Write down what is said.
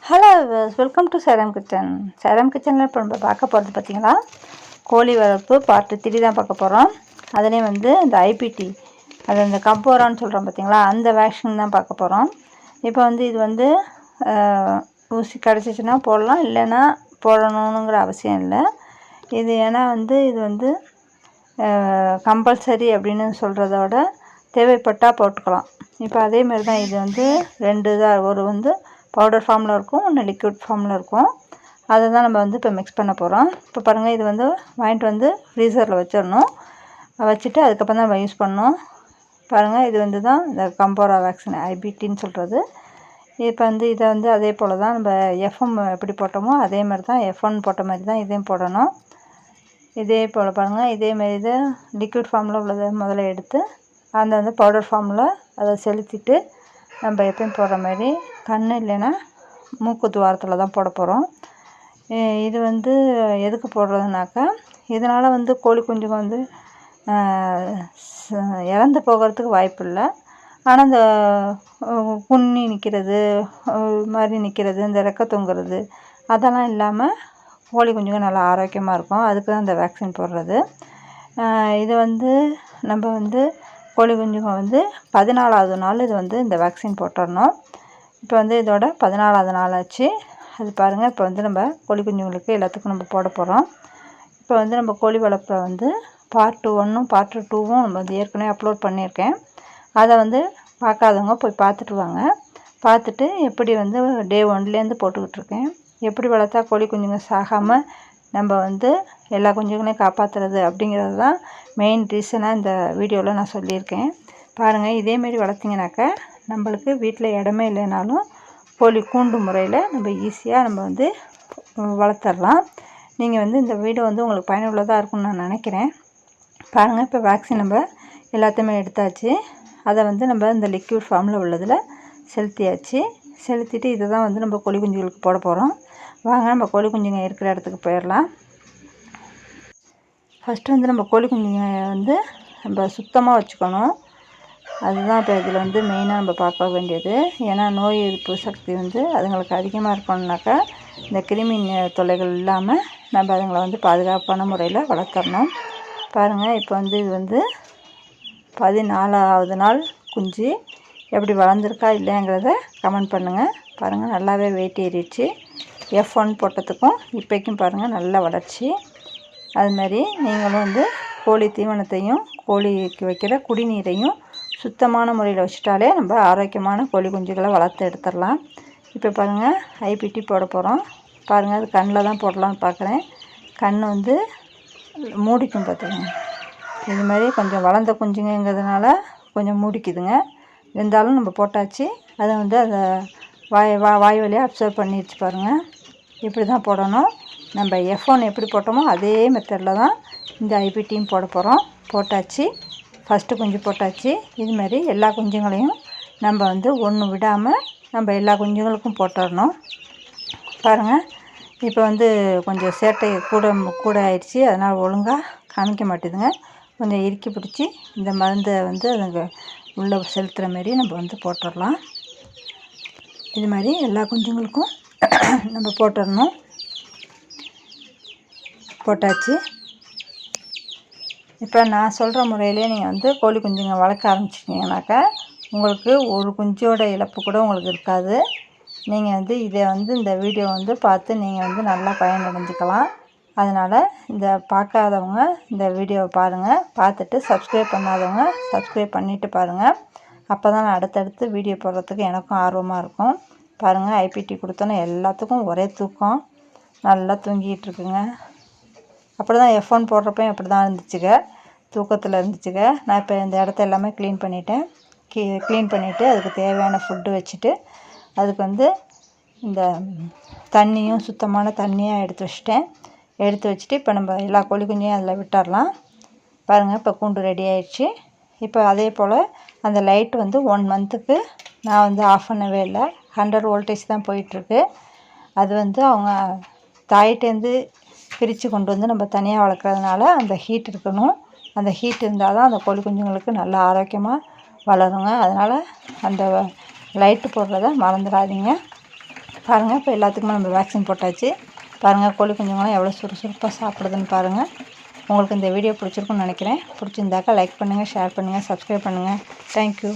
Hello welcome to Salem kitchen. Salem கிச்சனில் இப்போ நம்ம பார்க்க போகிறது பார்த்திங்கன்னா கோழி வளர்ப்பு பார்ட் 3 தான் பார்க்க போகிறோம். அதுலேயும் இந்த ஐபிடி அது இந்த கம்போரான்னு சொல்கிறோம் பார்த்திங்களா, அந்த வேக்சின் தான் பார்க்க போகிறோம். இப்போ இது ஊசி கிடச்சிச்சின்னா போடலாம், இல்லைன்னா போடணுங்கிற அவசியம் இல்லை. இது ஏன்னா இது கம்பல்சரி அப்படின்னு சொல்கிறதோட தேவைப்பட்டால் போட்டுக்கலாம். இப்போ அதேமாரி தான் இது 2 தான், ஒரு பவுடர் ஃபார்மில் இருக்கும், ஒன்று லிக்விட் ஃபார்மில் இருக்கும். அதை தான் நம்ம இப்போ மிக்ஸ் பண்ண போகிறோம். இப்போ பாருங்கள், இது வாங்கிட்டு ஃப்ரீசரில் வச்சிடணும். வச்சுட்டு அதுக்கப்புறம் தான் நம்ம யூஸ் பண்ணணும். பாருங்கள், இது தான் இந்த கம்போரா வேக்சின் ஐபிடின்னு சொல்கிறது. இப்போ இதை அதே போல் தான் நம்ம எஃப்எம் எப்படி போட்டோமோ அதே மாதிரி தான் F1 போட்ட மாதிரி தான் இதையும் போடணும். இதே போல் பாருங்கள், இதேமாரி இதை லிக்விட் ஃபார்மில் உள்ளதை முதல்ல எடுத்து அந்த பவுடர் ஃபார்மில் அதை செலுத்திட்டு நம்ம எப்பயும் போடுற மாதிரி கண் இல்லைன்னா மூக்கு துவாரத்தில் தான் போட போகிறோம். இது எதுக்கு போடுறதுனாக்கா, இதனால் கோழி குஞ்சுங்க இறந்து போகிறதுக்கு வாய்ப்பு இல்லை. ஆனால் இந்த குன்னி நிற்கிறது மாதிரி நிற்கிறது, இந்த ரெக்கை தொங்குறது அதெல்லாம் இல்லாமல் கோழி குஞ்சுங்க நல்லா ஆரோக்கியமாக இருக்கும். அதுக்கு தான் இந்த வேக்சின் போடுறது. இது நம்ம கோழி குஞ்சுங்க 14வது நாள் இது இந்த வேக்சின் போட்டுடணும். இப்போ இதோட 14வது நாள் ஆச்சு. அது பாருங்கள், இப்போ நம்ம கோழி குஞ்சுங்களுக்கு எல்லாத்துக்கும் நம்ம போட போகிறோம். இப்போ நம்ம கோழி வளர்ப்பை பார்ட் 1ம் பார்ட் 2வும் நம்ம ஏற்கனவே அப்லோட் பண்ணியிருக்கேன். அதை பார்க்காதவங்க போய் பார்த்துட்டு வாங்க. பார்த்துட்டு எப்படி டே 1லேருந்து போட்டுக்கிட்டுருக்கேன், எப்படி வளர்த்தா கோழி குஞ்சுங்க சாகாமல் நம்ம எல்லா குஞ்சுங்களையும் காப்பாற்றுறது அப்படிங்கிறது தான் மெயின் ரீசனாக இந்த வீடியோவில் நான் சொல்லியிருக்கேன். பாருங்கள், இதேமாரி வளர்த்திங்கனாக்கா நம்மளுக்கு வீட்டில் இடமே இல்லைனாலும் கோழி கூண்டு முறையில் நம்ம ஈஸியாக நம்ம வளர்த்துடலாம். நீங்கள் இந்த வீடியோ உங்களுக்கு பயனுள்ளதாக இருக்கும்னு நான் நினைக்கிறேன். பாருங்கள், இப்போ வேக்சின் நம்ம எல்லாத்தையுமே எடுத்தாச்சு. அதை நம்ம இந்த லிக்விட் ஃபார்மில் உள்ளதில் செலுத்தியாச்சு. செலுத்திட்டு இதை தான் நம்ம கோழி குஞ்சுகளுக்கு போட போகிறோம். வாங்க, நம்ம கோழி குஞ்சுங்க இருக்கிற இடத்துக்கு போயிடலாம். ஃபஸ்ட்டு நம்ம கோழி குஞ்சுங்க நம்ம சுத்தமாக வச்சுக்கணும். அதுதான் இப்போ இதில் மெயினாக நம்ம பார்க்க வேண்டியது. ஏன்னா நோய் எதிர்ப்பு சக்தி அதுங்களுக்கு அதிகமாக இருக்கணும்னாக்கா இந்த கிருமி தொல்லைகள் இல்லாமல் நம்ம அதுங்களை பாதுகாப்பான முறையில் வளர்த்துடணும். பாருங்கள், இப்போ இது 14வது நாள் குஞ்சு. எப்படி வளர்ந்துருக்கா இல்லைங்கிறத கமெண்ட் பண்ணுங்கள். பாருங்கள், நல்லாவே வெயிட் ஏறிடுச்சு. F1 போட்டதுக்கும் இப்போக்கும் பாருங்கள் நல்ல வளர்ச்சி. அதுமாரி நீங்களும் கோழி தீவனத்தையும் கோழிக்கு வைக்கிற குடிநீரையும் சுத்தமான முறையில் வச்சுட்டாலே நம்ம ஆரோக்கியமான கோழி குஞ்சுகளை வளர்த்து எடுத்துடலாம். இப்போ பாருங்கள், ஐபிடி போட போகிறோம். பாருங்கள், அது கண்ணில் தான் போடலான்னு பார்க்குறேன். கண் மூடிக்கும் பார்த்துக்கோங்க. இது மாதிரி கொஞ்சம் வளர்ந்த குஞ்சுங்கிறதுனால கொஞ்சம் மூடிக்குதுங்க. இருந்தாலும் நம்ம போட்டாச்சு. அதை அதை வாய் வழியாக அப்சர்வ் பண்ணிடுச்சு. பாருங்கள், இப்படி தான் போடணும். நம்ம F1 எப்படி போட்டோமோ அதே மெத்தடில் தான் இந்த ஐபிடியும் போட போகிறோம். போட்டாச்சு, ஃபஸ்ட்டு குஞ்சு போட்டாச்சு. இதுமாரி எல்லா குஞ்சுங்களையும் நம்ம ஒன்று விடாமல் நம்ம எல்லா குஞ்சுங்களுக்கும் போட்டுடணும். பாருங்கள், இப்போ கொஞ்சம் சேட்டை கூட ஆயிடுச்சு. அதனால் ஒழுங்காக காமிக்க மாட்டேதுங்க. கொஞ்சம் இறுக்கி பிடிச்சி இந்த மருந்தை அதுங்க உள்ளே செலுத்துகிற மாரி நம்ம போட்டுடலாம். இது மாதிரி எல்லா குஞ்சுங்களுக்கும் நம்ம போட்டுடணும். போட்டாச்சு. இப்போ நான் சொல்கிற முறையிலே நீங்கள் கோழி குஞ்சுங்க வளர்க்க ஆரம்பிச்சிட்டிங்கனாக்கா உங்களுக்கு ஒரு குஞ்சோட இழப்பு கூட உங்களுக்கு இருக்காது. நீங்கள் இதை இந்த வீடியோ பார்த்து நீங்கள் நல்லா பயனடைஞ்சிக்கலாம். அதனால் இந்த பார்க்காதவங்க இந்த வீடியோவை பாருங்கள். பார்த்துட்டு சப்ஸ்கிரைப் பண்ணாதவங்க சப்ஸ்கிரைப் பண்ணிவிட்டு பாருங்கள். அப்போ தான் நான் அடுத்தடுத்து வீடியோ போடுறதுக்கு எனக்கும் ஆர்வமாக இருக்கும். பாருங்கள், ஐபிடி கொடுத்தோன்னே எல்லாத்துக்கும் ஒரே தூக்கம், நல்லா தூங்கிட்டு இருக்குங்க. அப்படி தான் F1 போடுறப்பையும் அப்படி தான் இருந்துச்சுங்க, தூக்கத்தில் இருந்துச்சுங்க. நான் இப்போ இந்த இடத்த எல்லாமே க்ளீன் பண்ணிவிட்டேன். க்ளீன் பண்ணிவிட்டு அதுக்கு தேவையான ஃபுட்டு வச்சுட்டு அதுக்கு இந்த தண்ணியும் சுத்தமான தண்ணியாக எடுத்து வச்சுட்டேன். எடுத்து வச்சுட்டு இப்போ நம்ம எல்லா கோழி குஞ்சையும் அதில் விட்டுடலாம். பாருங்கள், இப்போ கூண்டு ரெடி ஆயிடுச்சு. இப்போ அதே போல் அந்த லைட் 1 மந்த்துக்கு நான் ஆஃப் பண்ணவே இல்லை. 100 வோல்டேஜ் தான் போயிட்டுருக்கு. அது அவங்க தாயிட்டேருந்து பிரித்து கொண்டு நம்ம தனியாக வளர்க்குறதுனால அந்த ஹீட் இருக்கணும். அந்த ஹீட் இருந்தால் தான் அந்த கோழி குஞ்சுங்களுக்கு நல்லா ஆரோக்கியமாக வளருங்க. அதனால் அந்த லைட்டு போடுறத மறந்துடாதீங்க. பாருங்கள் இப்போ எல்லாத்துக்குமே நம்ம வேக்சின் போட்டாச்சு. பாருங்கள் கோழி குஞ்சுங்களாம் எவ்வளோ சுறுசுறுப்பாக சாப்பிடுதுன்னு பாருங்கள். உங்களுக்கு இந்த வீடியோ பிடிச்சிருக்குன்னு நினைக்கிறேன். பிடிச்சிருந்தாக்கா லைக் பண்ணுங்கள், ஷேர் பண்ணுங்கள், சப்ஸ்கிரைப் பண்ணுங்கள். தேங்க்யூ.